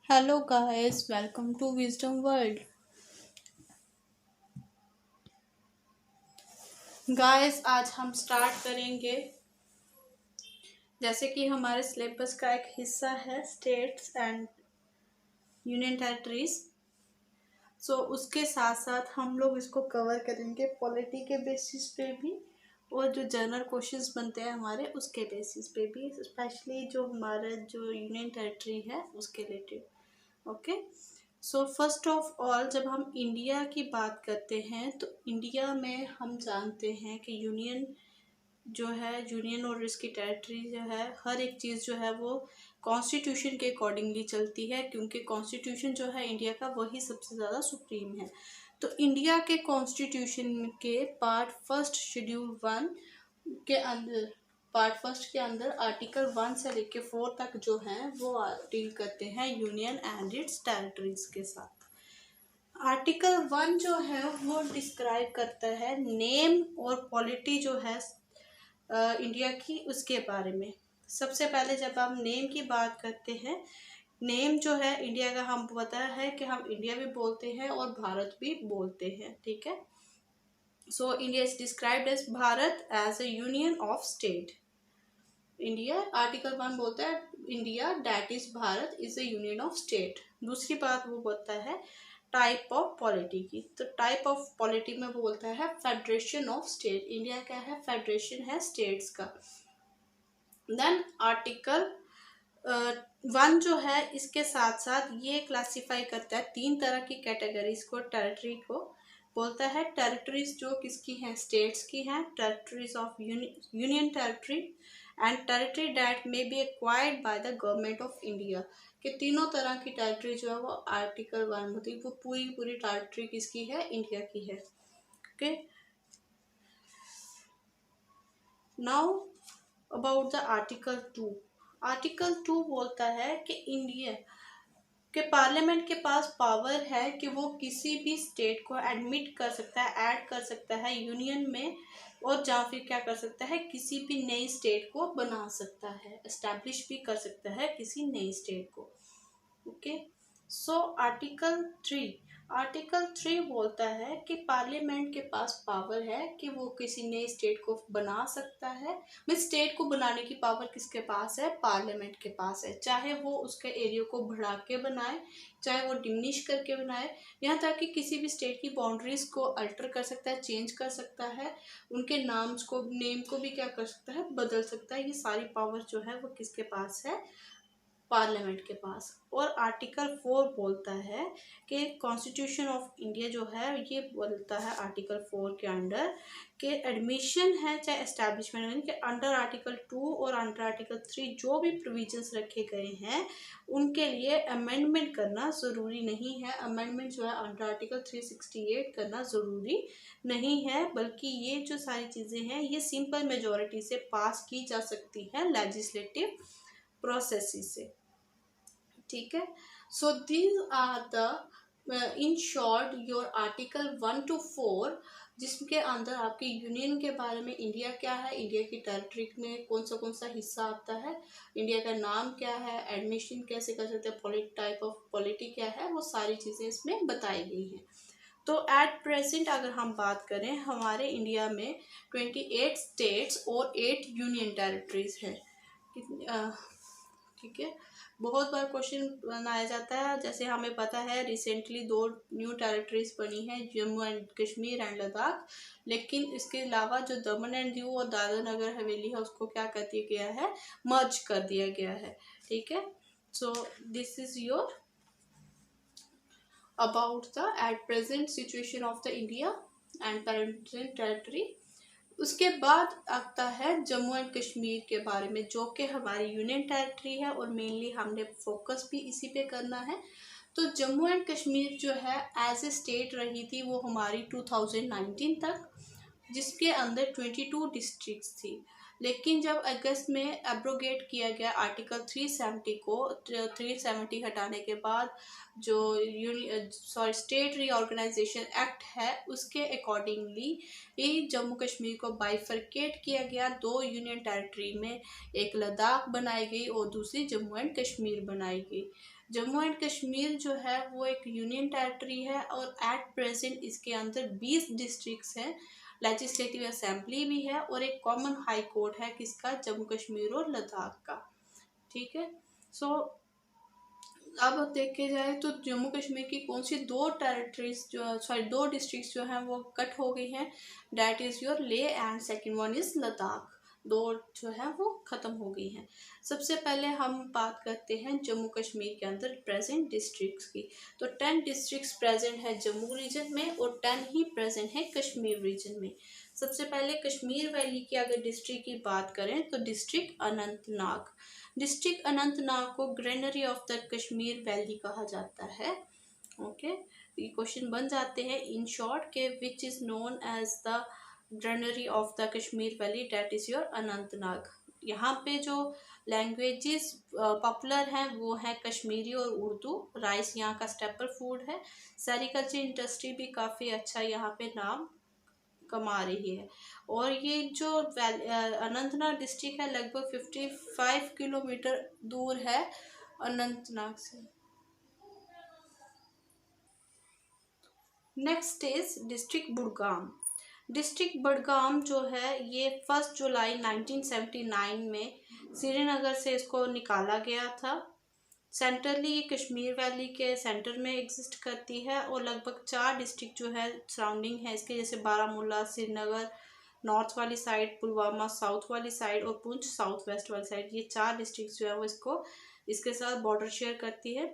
Hello guys, welcome to Wisdom World. Guys आज हम start करेंगे जैसे कि हमारे सिलेबस का एक हिस्सा है स्टेट्स एंड यूनियन टेरिटरीज। उसके साथ साथ हम लोग इसको कवर करेंगे पॉलिटी के बेसिस पे भी और जो जनरल क्वेश्चंस बनते हैं हमारे उसके बेसिस पे भी, स्पेशली जो हमारा जो यूनियन टेरिटरी है उसके related. Okay, so first of all जब हम इंडिया की बात करते हैं तो इंडिया में हम जानते हैं कि यूनियन और इसकी टेरिटरी जो है हर एक चीज़ जो है वो कॉन्स्टिट्यूशन के अकॉर्डिंगली चलती है, क्योंकि कॉन्स्टिट्यूशन जो है इंडिया का वही सबसे ज़्यादा सुप्रीम है। तो इंडिया के कॉन्स्टिट्यूशन के पार्ट फर्स्ट के अंदर आर्टिकल 1 से लेके 4 तक जो है वो डील करते हैं यूनियन एंड इट्स टेरिटरीज के साथ। आर्टिकल 1 जो है वो डिस्क्राइब करता है नेम और पॉलिटी जो है इंडिया की, उसके बारे में। सबसे पहले जब हम नेम की बात करते हैं, नेम जो है इंडिया का, हम पता है कि हम इंडिया भी बोलते हैं और भारत भी बोलते हैं, ठीक है। So India is described as Bharat as a union of state. India article 1 बोलता है India that is Bharat is a union of state. दूसरी बात वो बोलता है टाइप ऑफ पॉलिटी की, तो टाइप ऑफ पॉलिटी में बोलता है फेडरेशन ऑफ स्टेट। इंडिया क्या है? फेडरेशन है स्टेट्स का। देन आर्टिकल 1 जो है इसके साथ साथ ये क्लासिफाई करता है 3 तरह की कैटेगरीज को। टेरिटरी को बोलता है टेरिटरीज जो किसकी हैं? स्टेट्स की हैं। Territories of union territory and territory that may be acquired by the government of India. कि तीनों तरह की टेरिटरी जो है वो आर्टिकल 1 में होती है। वो पूरी पूरी टेरिटरी किसकी है? इंडिया की है। Okay, now about the article 2। Article 2 बोलता है कि इंडिया के पार्लियामेंट के पास पावर है कि वो किसी भी स्टेट को एडमिट कर सकता है, ऐड कर सकता है यूनियन में, और या फिर क्या कर सकता है, किसी भी नई स्टेट को बना सकता है, एस्टैब्लिश भी कर सकता है किसी नई स्टेट को। ओके, सो आर्टिकल 3 बोलता है कि पार्लियामेंट के पास पावर है कि वो किसी नई स्टेट को बना सकता है। मैं स्टेट को बनाने की पावर किसके पास है? पार्लियामेंट के पास है। चाहे वो उसके एरिया को बढ़ा के बनाए, चाहे वो डिमिनिश करके बनाए, यहाँ तक कि किसी भी स्टेट की बाउंड्रीज को अल्टर कर सकता है, चेंज कर सकता है, उनके नेम को भी क्या कर सकता है? बदल सकता है। ये सारी पावर जो है वो किसके पास है? पार्लियामेंट के पास। और आर्टिकल 4 बोलता है कि कॉन्स्टिट्यूशन ऑफ इंडिया जो है ये बोलता है आर्टिकल 4 के अंडर कि एडमिशन है चाहे एस्टैब्लिशमेंट, यानी कि अंडर आर्टिकल 2 और अंडर आर्टिकल 3 जो भी प्रोविजंस रखे गए हैं उनके लिए अमेंडमेंट करना ज़रूरी नहीं है। अमेंडमेंट जो है अंडर आर्टिकल 368 करना ज़रूरी नहीं है, बल्कि ये जो सारी चीज़ें हैं ये सिंपल मेजॉरिटी से पास की जा सकती हैं लेजिस्लेटिव प्रोसेस से, ठीक है। So these are the in short your article 1 to 4, जिसके अंदर आपके यूनियन के बारे में, इंडिया क्या है, इंडिया की टेरिटरी में कौन सा हिस्सा आता है, इंडिया का नाम क्या है, एडमिशन कैसे कर सकते हैं, टाइप ऑफ पॉलिटी क्या है, वो सारी चीज़ें इसमें बताई गई हैं। तो एट प्रेजेंट अगर हम बात करें, हमारे इंडिया में 28 स्टेट्स और 8 यूनियन टेरिटरीज हैं। ठीक है, बहुत बार क्वेश्चन बनाया जाता है। जैसे हमें पता है रिसेंटली 2 न्यू टेरिटरीज बनी है, जम्मू एंड कश्मीर एंड लद्दाख, लेकिन इसके अलावा जो दमन एंड दीव और दादर नगर हवेली है उसको क्या कर दिया गया है? मर्ज कर दिया गया है, ठीक है। So this is your about the at present situation of the India and present territory. उसके बाद आता है जम्मू एंड कश्मीर के बारे में, जो कि हमारी यूनियन टेरिटरी है और मेनली हमने फोकस भी इसी पे करना है। तो जम्मू एंड कश्मीर जो है एज ए स्टेट रही थी वो हमारी 2019 तक, जिसके अंदर 22 डिस्ट्रिक्ट्स थी। लेकिन जब अगस्त में एब्रोगेट किया गया आर्टिकल 370 को, 370 हटाने के बाद जो स्टेट रीऑर्गेनाइजेशन एक्ट है उसके अकॉर्डिंगली ये जम्मू कश्मीर को बाइफरकेट किया गया। 2 यूनियन टेरिटरी में, एक लद्दाख बनाई गई और दूसरी जम्मू एंड कश्मीर बनाई गई। जम्मू एंड कश्मीर जो है वो एक यूनियन टेरिटरी है और एट प्रेजेंट इसके अंदर 20 डिस्ट्रिक्ट्स हैं, लेजिस्लेटिव असेंबली भी है और एक कॉमन हाई कोर्ट है किसका, जम्मू कश्मीर और लद्दाख का। ठीक है, सो अब देखे जाए तो जम्मू कश्मीर की कौन सी 2 टेरिटरीज जो 2 डिस्ट्रिक्ट जो हैं वो कट हो गई हैं, डैट इज़ योर ले and second one is Ladakh. 2 जो है वो ख़त्म हो गई हैं। सबसे पहले हम बात करते हैं जम्मू कश्मीर के अंदर प्रेजेंट डिस्ट्रिक्ट्स की। तो 10 डिस्ट्रिक्ट्स प्रेजेंट है जम्मू रीजन में और 10 ही प्रेजेंट है कश्मीर रीजन में। सबसे पहले कश्मीर वैली की अगर डिस्ट्रिक्ट की बात करें तो डिस्ट्रिक्ट अनंतनाग। डिस्ट्रिक्ट अनंतनाग को granary of the Kashmir valley कहा जाता है। ओके, ये क्वेश्चन बन जाते हैं इन शॉर्ट के which is known as the granary of the Kashmir valley, that is your Anantnag. यहाँ पे जो लैंग्वेजेस पॉपुलर हैं वो है कश्मीरी और उर्दू। राइस यहाँ का स्टेपल फूड है। सेरिकल्चर इंडस्ट्री भी काफ़ी अच्छा यहाँ पे नाम कमा रही है। और ये जो अनंतनाग डिस्ट्रिक्ट है लगभग 55 किलोमीटर दूर है अनंतनाग से। Next is district Budgam. District Badgam जो है ये 1 जुलाई 1979 में श्रीनगर से इसको निकाला गया था। सेंट्रली ये कश्मीर वैली के सेंटर में एग्जिस्ट करती है और लगभग 4 डिस्ट्रिक्ट जो है सराउंडिंग है इसके, जैसे बारामूला, श्रीनगर नॉर्थ वाली साइड, पुलवामा साउथ वाली साइड और पुंछ साउथ वेस्ट वाली साइड, ये 4 डिस्ट्रिक्ट जो है वो इसके साथ बॉर्डर शेयर करती है।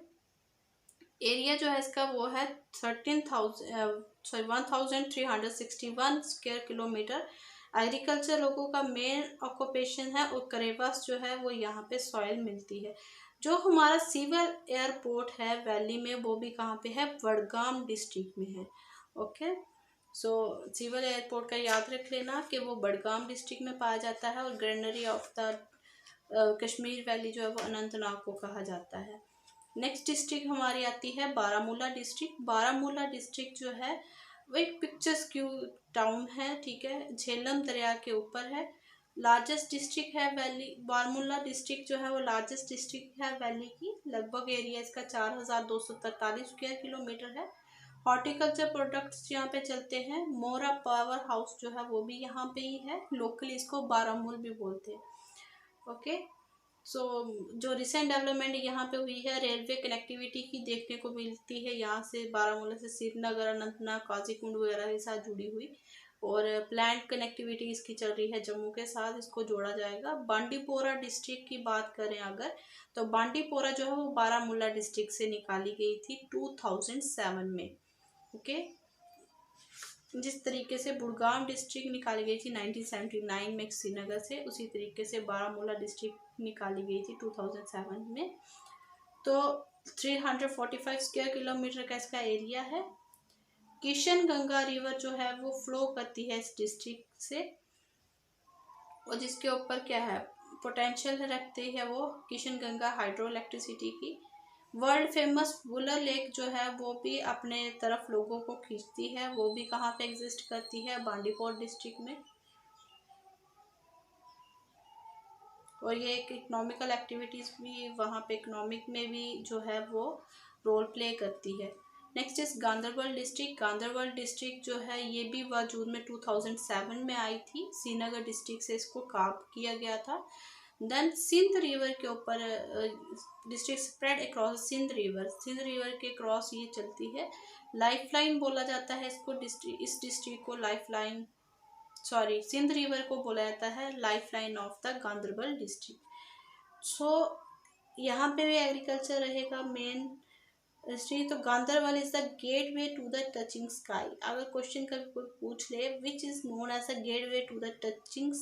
एरिया जो है इसका वो है 1361 स्क्वायर किलोमीटर। एग्रीकल्चर लोगों का मेन ऑक्यूपेशन है और करेवास जो है वो यहाँ पे सॉइल मिलती है। जो हमारा सिविल एयरपोर्ट है वैली में वो भी कहाँ पे है, बडगाम डिस्ट्रिक्ट में है। ओके, सो सिविल एयरपोर्ट का याद रख लेना कि वो बडगाम डिस्ट्रिक्ट में पाया जाता है और granary of the Kashmir valley जो है वो अनंतनाग को कहा जाता है। नेक्स्ट डिस्ट्रिक्ट हमारी आती है बारामूला डिस्ट्रिक्ट। बारामूला डिस्ट्रिक्ट जो है वो एक पिक्चर्स टाउन है, ठीक है, झेलम दरिया के ऊपर है। लार्जेस्ट डिस्ट्रिक्ट है वैली, बारामूला डिस्ट्रिक्ट जो है वो लार्जेस्ट डिस्ट्रिक्ट है वैली की। लगभग एरिया इसका 4243 स्क्वायर किलोमीटर है। हॉर्टिकल्चर प्रोडक्ट्स यहाँ पे चलते हैं। मोरा पावर हाउस जो है वो भी यहाँ पे ही है, लोकली इसको बारामूल भी बोलते हैं। ओके, सो जो रिसेंट डेवलपमेंट यहाँ पे हुई है, रेलवे कनेक्टिविटी की देखने को मिलती है यहाँ से बारामूला से श्रीनगर, अनंतनाग, काजीकुंड वगैरह के साथ जुड़ी हुई। और प्लांट कनेक्टिविटी इसकी चल रही है जम्मू के साथ, इसको जोड़ा जाएगा। बांडीपोरा डिस्ट्रिक्ट की बात करें अगर, तो बांडीपोरा जो है वो बारामूला डिस्ट्रिक्ट से निकाली गई थी 2007 में। ओके, जिस तरीके से बुडगाम डिस्ट्रिक्ट निकाली गई थी 1979 में श्रीनगर से, उसी तरीके से बारामूला डिस्ट्रिक्ट निकाली गई थी 2007 में। तो 345 स्क्वायर किलोमीटर का इसका एरिया है। किशन गंगा रिवर जो है वो फ्लो करती है इस डिस्ट्रिक्ट से और जिसके ऊपर क्या है, पोटेंशियल रखती है वो किशन गंगा हाइड्रो इलेक्ट्रिसिटी की। वर्ल्ड फेमस वुलर लेक जो है वो भी अपने तरफ लोगों को खींचती है, वो भी कहाँ पे एग्जिस्ट करती है, बांडीपोर डिस्ट्रिक्ट में। और ये एक इकोनॉमिकल एक्टिविटीज़ भी वहाँ पे इकोनॉमिक में भी जो है वो रोल प्ले करती है। Next is Ganderbal district. Ganderbal district जो है ये भी वजूद में 2007 में आई थी। श्रीनगर डिस्ट्रिक्ट से इसको काप किया गया था। देन सिंध रिवर के ऊपर district spread across Sindh river के क्रॉस ये चलती है। लाइफलाइन बोला जाता है इसको, इस डिस्ट्रिक्ट को लाइफलाइन, सॉरी, सिंध रिवर को बोला जाता है lifeline of the Ganderbal district. So यहाँ पे भी एग्रीकल्चर रहेगा मेन हिस्ट्री। तो Ganderbal is the gateway to the touching sky. अगर क्वेश्चन कभी कोई पूछ ले which is known as a gateway to the touching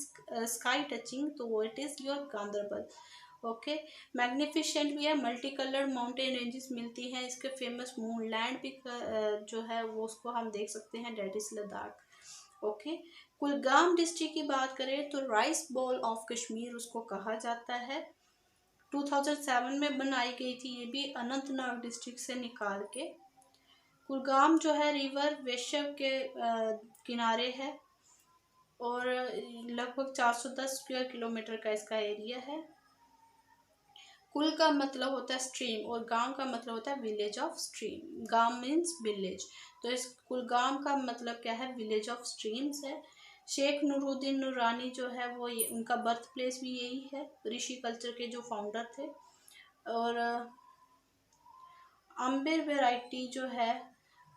sky touching, तो वो it is your Ganderbal. Okay, magnificent भी है, मल्टी कलर्ड माउंटेन रेंजेस मिलती हैं इसके। फेमस मून लैंड भी जो है वो उसको हम देख सकते हैं, that is Ladakh. Okay. Kulgam district की बात करें तो राइस बॉल ऑफ कश्मीर उसको कहा जाता है। 2007 में बनाई गई थी ये भी अनंतनाग डिस्ट्रिक्ट से निकाल के। कुलगाम जो है रिवर वैश्य के किनारे है और लगभग 410 स्क्वायर किलोमीटर का इसका एरिया है। कुल का मतलब होता है स्ट्रीम और गांव का मतलब होता है विलेज ऑफ स्ट्रीम। गांव मीन्स विलेज, तो इस कुलगाम का मतलब क्या है, विलेज ऑफ स्ट्रीम्स है। शेख नूरुद्दीन नूरानी जो है वो उनका बर्थ प्लेस भी यही है, ऋषि कल्चर के जो फाउंडर थे। और अम्बिर वैरायटी जो है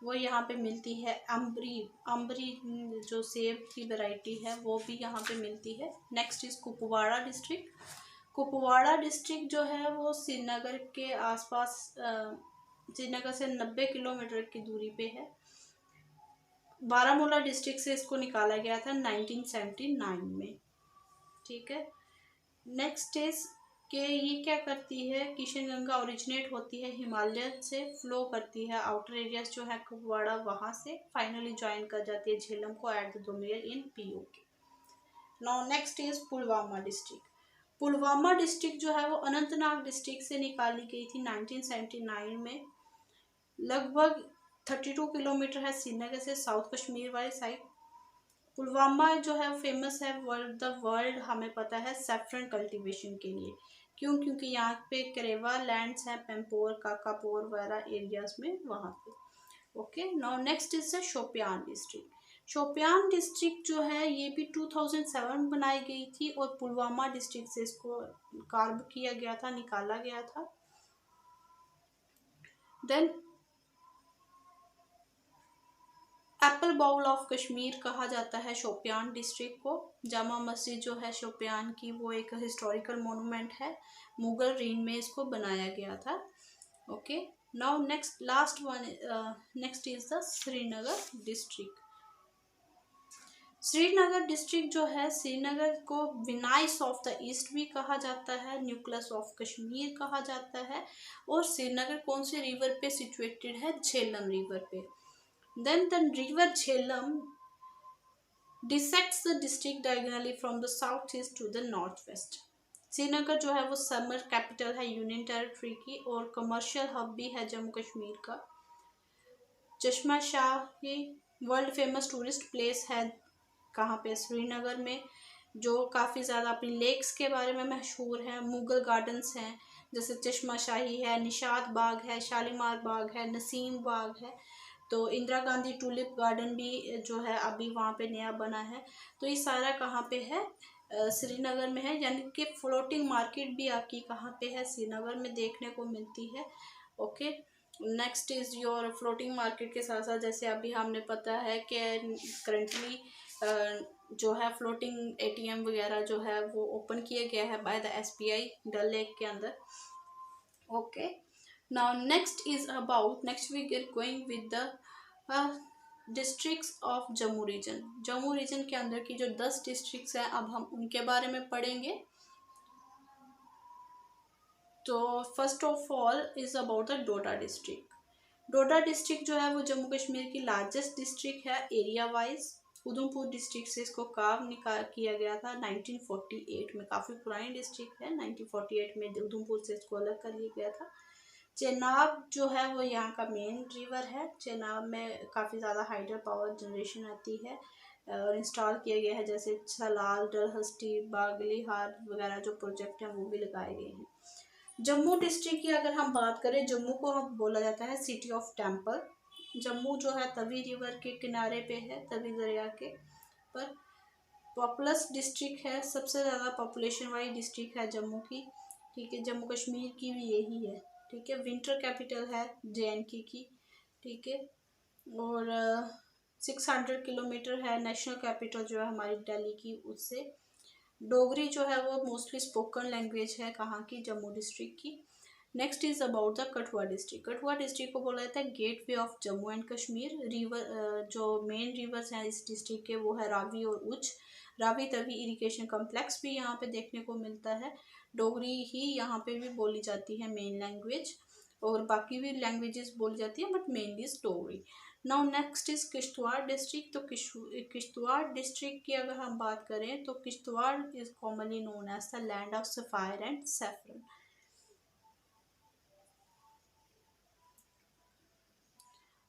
वो यहाँ पे मिलती है। अम्बरी जो सेब की वैरायटी है वो भी यहाँ पे मिलती है। Next is Kupwara district. Kupwara district जो है वो श्रीनगर के आसपास, श्रीनगर से 90 किलोमीटर की दूरी पे है। बारामूला डिस्ट्रिक्ट से इसको निकाला गया था 1979 में। ठीक है। नेक्स्ट इज कि ये क्या करती है, किशनगंगा ओरिजिनेट होती है हिमालय से, फ्लो करती है आउटर एरियाज जो है कुपवाड़ा, वहाँ से फाइनली ज्वाइन कर जाती है झेलम को at the Domel in POK. Now next is Pulwama district. Pulwama district जो है वो अनंतनाग डिस्ट्रिक्ट से निकाली गई थी 1979 में। लगभग 32 किलोमीटर है श्रीनगर से साउथ कश्मीर वाली साइड। पुलवामा जो है फेमस है वर्ल्ड हमें पता है सैफरन कल्टीवेशन के लिए। क्यों? क्योंकि यहाँ पे करेवा लैंड्स हैं, पेम्पोर काकापोर वगैरह एरियाज में वहाँ पे। Okay. Now next is the Shopian district. Shopian district जो है ये भी 2007 बनाई गई थी और पुलवामा डिस्ट्रिक्ट से इसको कार्व किया गया था, निकाला गया था। Then apple bowl of Kashmir कहा जाता है शोपियान डिस्ट्रिक्ट को। जामा मस्जिद जो है शोपियान की वो एक हिस्टोरिकल मोनूमेंट है, मुगल रेन में इसको बनाया गया था। Okay. Now next last one, next is the Srinagar district. Srinagar district जो है, श्रीनगर को विनाइस ऑफ द ईस्ट भी कहा जाता है, न्यूक्लियस ऑफ कश्मीर कहा जाता है। और श्रीनगर कौन से रिवर पे सिचुएटेड है? झेलम रिवर पे। Then the river Jhelum dissects the district diagonally from the south east to the north west. Srinagar जो है वो समर कैपिटल है यूनियन टेरिटरी की और कमर्शियल हब भी है जम्मू कश्मीर का। चश्मा शाही वर्ल्ड फेमस टूरिस्ट प्लेस है कहाँ पे? श्रीनगर में, जो काफ़ी ज़्यादा अपनी लेक्स के बारे में मशहूर है। मुगल गार्डन्स हैं जैसे चश्मा शाही है, निशात बाग है, शालीमार बाग है, नसीम बाग है। तो इंदिरा गांधी टूलिप गार्डन भी जो है अभी वहाँ पे नया बना है। तो ये सारा कहाँ पे है? श्रीनगर में है। यानी कि फ्लोटिंग मार्केट भी आपकी कहाँ पे है? श्रीनगर में देखने को मिलती है। Okay. Next is your floating market के साथ साथ जैसे अभी हमने पता है कि करंटली जो है फ्लोटिंग एटीएम वगैरह जो है वो ओपन किया गया है by the SBI Dal lake के अंदर। Okay. Now next is about, next we get going with the districts of Jammu region. Jammu region के अंदर की जो 10 डिस्ट्रिक्ट्स हैं अब हम उनके बारे में पढ़ेंगे। तो first of all is about the Doda district. Doda district जो है वो जम्मू कश्मीर की लार्जेस्ट डिस्ट्रिक्ट है एरिया वाइज। उधमपुर डिस्ट्रिक्ट से इसको कार्व किया गया था 1948 में। काफ़ी पुरानी डिस्ट्रिक्ट है, 1948 में उधमपुर से इसको अलग कर लिया गया था। चेनाब जो है वो यहाँ का मेन रिवर है। चेनाब में काफ़ी ज़्यादा हाइडल पावर जनरेशन आती है और इंस्टॉल किया गया है, जैसे सलाल, डलहस्टी, बागलीहार वगैरह जो प्रोजेक्ट हैं वो भी लगाए गए हैं। जम्मू डिस्ट्रिक्ट की अगर हम बात करें, जम्मू को हम बोला जाता है सिटी ऑफ टेम्पल। जम्मू जो है तवी रिवर के किनारे पे है, तवी दरिया के पर। पॉपुलस डिस्ट्रिक्ट है, सबसे ज़्यादा पॉपुलेशन वाली डिस्ट्रिक्ट है जम्मू की। ठीक है। जम्मू कश्मीर की भी यही है। ठीक है। विंटर कैपिटल है JNK की। ठीक है। और 600 किलोमीटर है नेशनल कैपिटल जो है हमारी दिल्ली की उससे। डोगरी जो है वो मोस्टली स्पोकन लैंग्वेज है कहाँ की? जम्मू डिस्ट्रिक्ट की। Next is about the Kathua district. Kathua district को बोला जाता है gateway of Jammu and Kashmir. River जो मेन रिवर्स हैं इस डिस्ट्रिक्ट के वो है रावी और उच। रावी तवी इरिगेशन कम्प्लेक्स भी यहाँ पे देखने को मिलता है। डोगरी ही यहाँ पे भी बोली जाती है मेन लैंग्वेज। और बाकी भी लैंग्वेजेस बोली जाती है, but mainly is Dogri. Now next is Kishtwar district. तो किश्तवाड़ डिस्ट्रिक्ट की अगर हम बात करें तो Kishtwar is commonly known as the land of sapphire and saffron.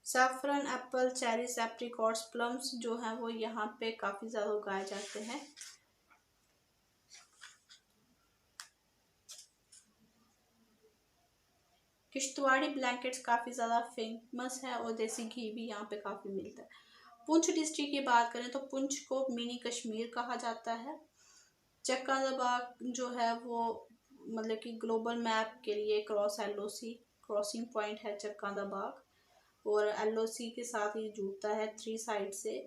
Saffron, apple, cherries, apricots, plums जो है वो यहाँ पे काफ़ी ज़्यादा उगाए जाते हैं। किश्तवाड़ी ब्लैंकेट्स काफ़ी ज़्यादा फेमस है और देसी घी भी यहाँ पे काफ़ी मिलता है। पुंछ डिस्ट्रिक्ट की बात करें तो पुंछ को मिनी कश्मीर कहा जाता है। चक्का दा बाग जो है वो मतलब कि ग्लोबल मैप के लिए क्रॉसिंग पॉइंट है चक्का दा बाग, और LOC के साथ ये जुड़ता है 3 साइड से।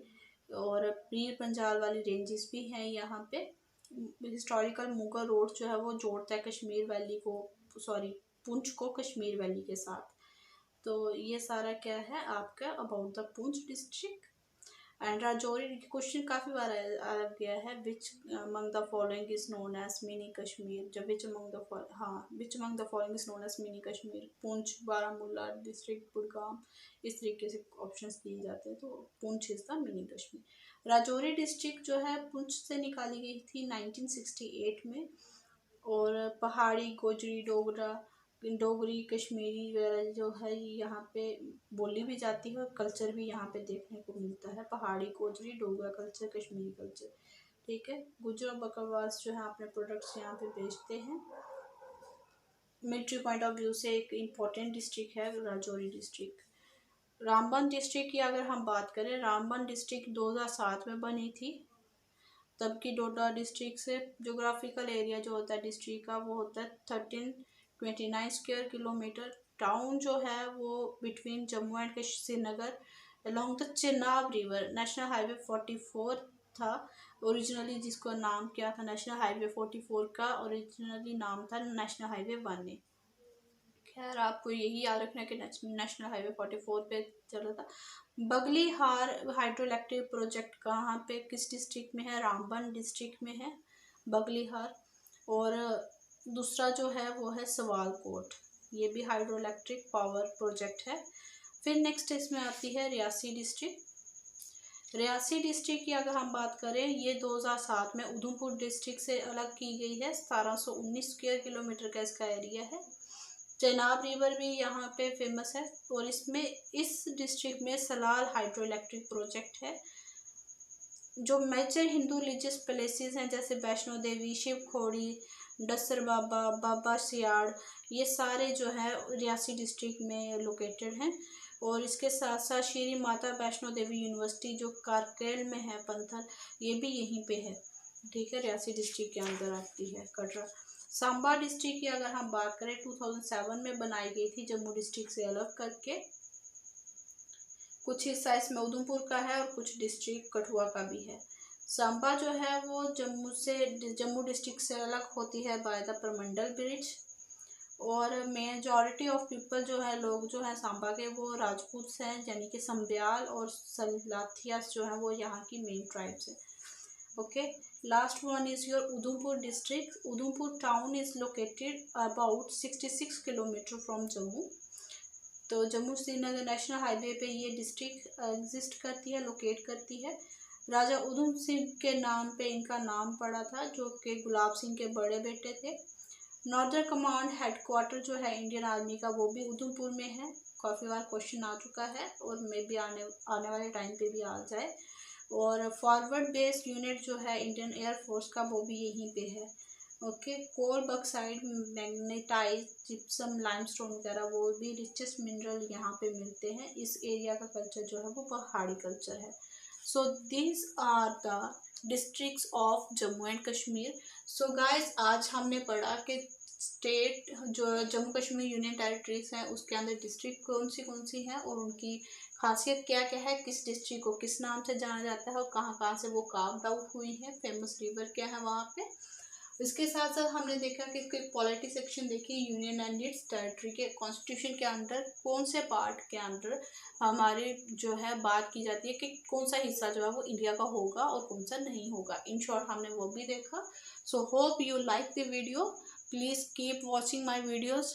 और पीर पंजाल वाली रेंजेस भी हैं यहाँ पे। हिस्टोरिकल मुगल रोड जो है वो जोड़ता है कश्मीर वैली को, सॉरी पुंछ को कश्मीर वैली के साथ। तो ये सारा क्या है आपका about the Poonch district. And Rajouri question काफ़ी बार आ गया है, which among the following is known as mini Kashmir. जब which among the following is known as mini Kashmir, Poonch, Baramulla district, Budgam, इस तरीके से ऑप्शंस दिए जाते हैं। तो Poonch is the mini Kashmir. Rajouri district जो है पुंछ से निकाली गई थी 1968 में, और पहाड़ी, गोजरी, डोगरी, कश्मीरी वगैरह जो है यहाँ पे बोली भी जाती है और कल्चर भी यहाँ पे देखने को मिलता है। पहाड़ी, गोजरी, डोगरा कल्चर, कश्मीरी कल्चर, ठीक है। गुजर बकरवास जो है अपने प्रोडक्ट्स यहाँ पे बेचते हैं। मिलिट्री पॉइंट ऑफ व्यू से एक इम्पोर्टेंट डिस्ट्रिक्ट है राजौरी डिस्ट्रिक्ट। रामबन डिस्ट्रिक्ट की अगर हम बात करें, रामबन डिस्ट्रिक्ट 2007 में बनी थी। तब की डोडा डिस्ट्रिक्ट से जोग्राफिकल एरिया जो होता है डिस्ट्रिक्ट का वो होता है 1329 स्क्वायर किलोमीटर। टाउन जो है वो between Jammu and Srinagar along the Chenab river. National highway 44 था ओरिजिनली, जिसको नाम क्या था नेशनल हाईवे 44 का ओरिजिनली नाम था नेशनल हाईवे 1A। खैर आपको यही याद रखना है कि नेशनल हाईवे 44 पे चला था। बगली हार हाइड्रो इलेक्ट्रिक प्रोजेक्ट कहाँ पे किस डिस्ट्रिक्ट में है? रामबन डिस्ट्रिक्ट में है बगली हार। और दूसरा जो है वो है सवालकोट, ये भी हाइड्रो इलेक्ट्रिक पावर प्रोजेक्ट है। फिर नेक्स्ट इसमें आती है रियासी डिस्ट्रिक्ट। रियासी डिस्ट्रिक्ट की अगर हम बात करें, ये 2007 में उधमपुर डिस्ट्रिक्ट से अलग की गई है। 1719 स्क्वायर किलोमीटर का इसका एरिया है। चेनाब रिवर भी यहाँ पे फेमस है, और इसमें इस डिस्ट्रिक्ट में सलाल हाइड्रो इलेक्ट्रिक प्रोजेक्ट है। जो मेजर हिंदू रिलीजियस प्लेसेस हैं जैसे वैष्णो देवी, शिव खोड़ी, डसर बाबा, बाबा सियाड़, ये सारे जो है रियासी डिस्ट्रिक्ट में लोकेटेड हैं। और इसके साथ साथ श्री माता वैष्णो देवी यूनिवर्सिटी जो कारकेल में है पंथल, ये भी यहीं पे है, ठीक है, रियासी डिस्ट्रिक्ट के अंदर आती है। कटरा सांबा डिस्ट्रिक्ट की अगर हम बात करें 2007 में बनाई गई थी जम्मू डिस्ट्रिक्ट से अलग करके। कुछ हिस्सा इसमें उधमपुर का है और कुछ डिस्ट्रिक्ट कठुआ का भी है। सांबा जो है वो जम्मू डिस्ट्रिक्ट से अलग होती है बाय द परमंडल ब्रिज। और मेजॉरिटी ऑफ पीपल जो है लोग जो है सांबा के वो राजपूत हैं, यानी कि संब्याल और सलाथियास जो है वो यहाँ की मेन ट्राइब्स है। Okay, last one is your Udhampur district. Udhampur town is located about 66 kilometre from Jammu. तो जम्मू श्रीनगर नेशनल हाईवे पे ये डिस्ट्रिक्ट एग्जिस्ट करती है, लोकेट करती है। राजा उधम सिंह के नाम पे इनका नाम पड़ा था, जो कि गुलाब सिंह के बड़े बेटे थे। नॉर्दर्न कमांड हेडक्वार्टर जो है इंडियन आर्मी का वो भी उधमपुर में है। काफ़ी बार क्वेश्चन आ चुका है और मे भी आने वाले टाइम पे भी आ जाए। और फॉरवर्ड बेस यूनिट जो है इंडियन एयरफोर्स का वो भी यहीं पे है। ओके, कोल, बक्साइड, मैग्नेटाइट, जिप्सम, लाइमस्टोन वगैरह वो भी रिचेस्ट मिनरल यहाँ पे मिलते हैं। इस एरिया का कल्चर जो है वो पहाड़ी कल्चर है। So these are the districts of Jammu and Kashmir. So guys आज हमने पढ़ा कि स्टेट जो जम्मू कश्मीर यूनियन टेरिटरीज हैं उसके अंदर डिस्ट्रिक्ट कौन सी हैं और उनकी खासियत क्या क्या है, किस डिस्ट्रिक्ट को किस नाम से जाना जाता है और कहाँ कहाँ से वो कार्व आउट हुई है, फेमस रिवर क्या है वहाँ पे। इसके साथ साथ हमने देखा कि पॉलिटी सेक्शन देखी, यूनियन एंड इट्स टेरिटरी के कॉन्स्टिट्यूशन के अंदर कौन से पार्ट के अंदर हमारे जो है बात की जाती है कि कौन सा हिस्सा जो है वो इंडिया का होगा और कौन सा नहीं होगा। इन शॉर्ट हमने वो भी देखा। So hope you like the video, please keep watching my videos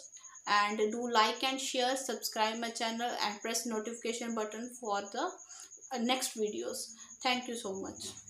and do like and share, subscribe my channel and press notification button for the next videos. Thank you so much.